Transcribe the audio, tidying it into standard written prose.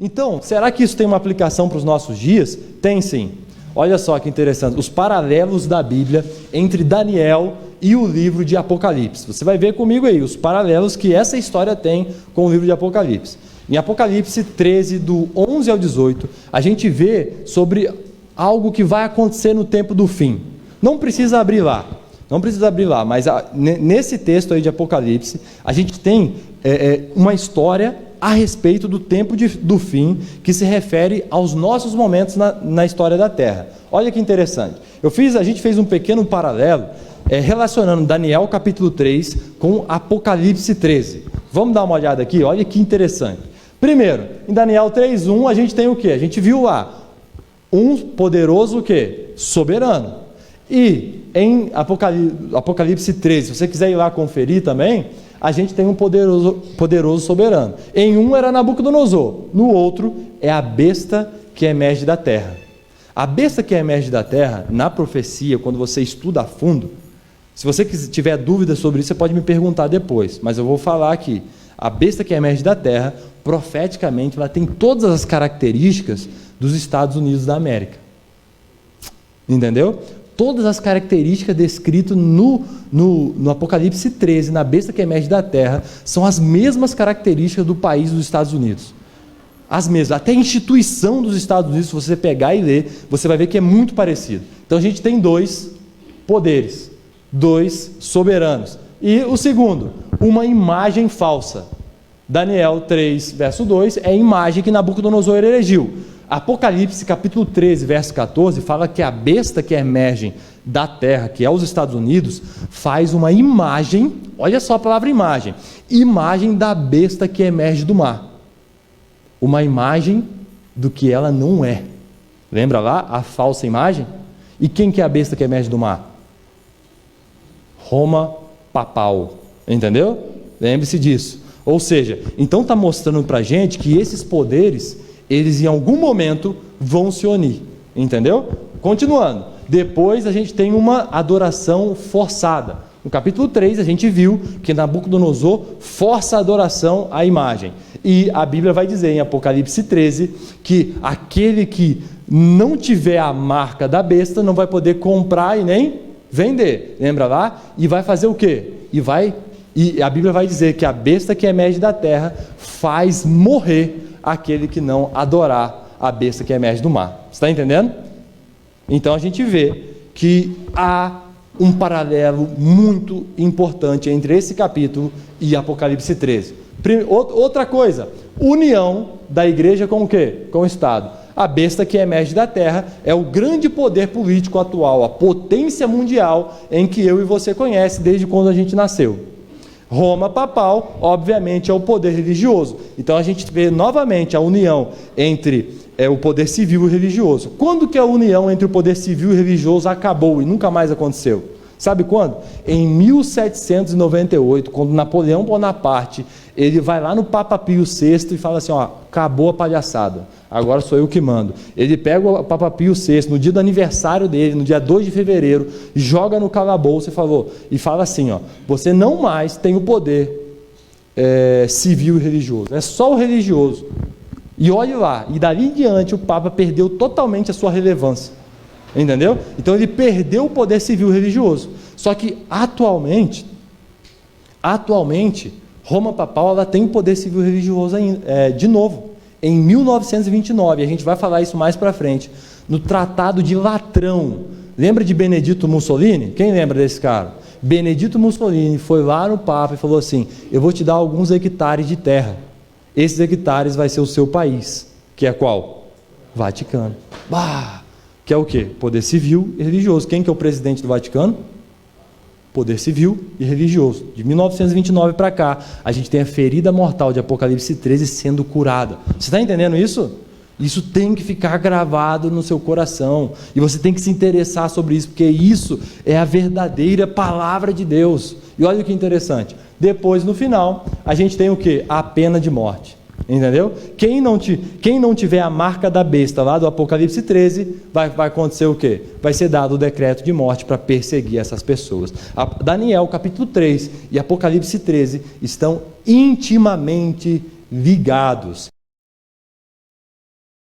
Então, será que isso tem uma aplicação para os nossos dias? Tem sim. Olha só que interessante, os paralelos da Bíblia entre Daniel e o livro de Apocalipse. Você vai ver comigo aí os paralelos que essa história tem com o livro de Apocalipse. Em Apocalipse 13, do 11 ao 18, a gente vê sobre algo que vai acontecer no tempo do fim. Não precisa abrir lá, mas nesse texto aí de Apocalipse, a gente tem uma história a respeito do tempo do fim, que se refere aos nossos momentos na história da Terra. Olha que interessante. A gente fez um pequeno paralelo, relacionando Daniel capítulo 3 com Apocalipse 13. Vamos dar uma olhada aqui, olha que interessante. Primeiro, em Daniel 3:1, a gente tem o quê? A gente viu lá um poderoso o quê? Soberano. E em Apocalipse 13, se você quiser ir lá conferir também, a gente tem um poderoso soberano. Em um era Nabucodonosor, no outro é a besta que emerge da terra. A besta que emerge da terra, na profecia, quando você estuda a fundo, se você tiver dúvidas sobre isso, você pode me perguntar depois, mas eu vou falar aqui. A besta que emerge da terra, profeticamente, ela tem todas as características dos Estados Unidos da América. Entendeu? Todas as características descritas no Apocalipse 13, na besta que emerge da terra, são as mesmas características do país dos Estados Unidos. As mesmas. Até a instituição dos Estados Unidos, se você pegar e ler, você vai ver que é muito parecido. Então a gente tem dois poderes, dois soberanos. E o segundo, uma imagem falsa. Daniel 3, verso 2, é a imagem que Nabucodonosor erigiu. Apocalipse capítulo 13, verso 14, fala que a besta que emerge da terra, que é os Estados Unidos, faz uma imagem, olha só a palavra imagem da besta que emerge do mar. Uma imagem do que ela não é. Lembra lá a falsa imagem? E quem que é a besta que emerge do mar? Roma papal, entendeu? Lembre-se disso. Ou seja, então está mostrando para a gente que esses poderes, eles em algum momento vão se unir, entendeu? Continuando, depois a gente tem uma adoração forçada. No capítulo 3 a gente viu que Nabucodonosor força a adoração à imagem. E a Bíblia vai dizer em Apocalipse 13 que aquele que não tiver a marca da besta não vai poder comprar e nem vender. Lembra lá? E vai fazer o quê? E a Bíblia vai dizer que a besta que emerge da terra faz morrer aquele que não adorar a besta que emerge do mar. Você está entendendo? Então a gente vê que há um paralelo muito importante entre esse capítulo e Apocalipse 13. Outra coisa, união da igreja com o quê? Com o Estado. A besta que emerge da terra é o grande poder político atual, a potência mundial em que eu e você conhece desde quando a gente nasceu. Roma papal, obviamente, é o poder religioso. Então a gente vê novamente a união entre o poder civil e religioso. Quando que a união entre o poder civil e religioso acabou e nunca mais aconteceu? Sabe quando? Em 1798, quando Napoleão Bonaparte, ele vai lá no Papa Pio VI e fala assim, ó, acabou a palhaçada, agora sou eu que mando. Ele pega o Papa Pio VI, no dia do aniversário dele, no dia 2 de fevereiro, joga no calabouço e fala assim, ó, você não mais tem o poder civil e religioso, é só o religioso. E olhe lá, e dali em diante o Papa perdeu totalmente a sua relevância. Entendeu? Então ele perdeu o poder civil e religioso. Só que atualmente, Roma papal ela tem poder civil e religioso ainda, de novo. Em 1929, a gente vai falar isso mais para frente, no Tratado de Latrão. Lembra de Benedito Mussolini? Quem lembra desse cara? Benedito Mussolini foi lá no Papa e falou assim, eu vou te dar alguns hectares de terra. Esses hectares vai ser o seu país. Que é qual? Vaticano. Que é o quê? Poder civil e religioso. Quem que é o presidente do Vaticano? Poder civil e religioso. De 1929 para cá, a gente tem a ferida mortal de Apocalipse 13 sendo curada. Você está entendendo isso? Isso tem que ficar gravado no seu coração. E você tem que se interessar sobre isso, porque isso é a verdadeira palavra de Deus. E olha que interessante. Depois, no final, a gente tem o quê? A pena de morte. Entendeu? Quem não tiver a marca da besta lá do Apocalipse 13, vai acontecer o quê? Vai ser dado o decreto de morte para perseguir essas pessoas. Daniel capítulo 3 e Apocalipse 13 estão intimamente ligados.